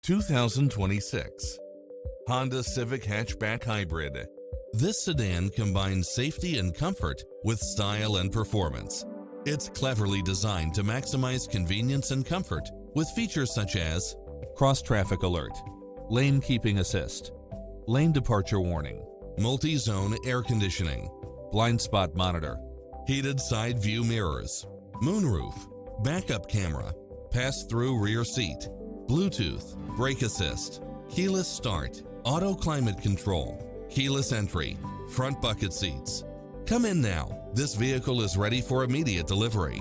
2026 Honda Civic Hatchback Hybrid. This sedan combines safety and comfort with style and performance. It's cleverly designed to maximize convenience and comfort with features such as cross-traffic alert, lane keeping assist, lane departure warning, multi-zone air conditioning, blind spot monitor, heated side view mirrors, moonroof, backup camera, pass-through rear seat, Bluetooth, brake assist, keyless start, auto climate control, keyless entry, front bucket seats. Come in now. This vehicle is ready for immediate delivery.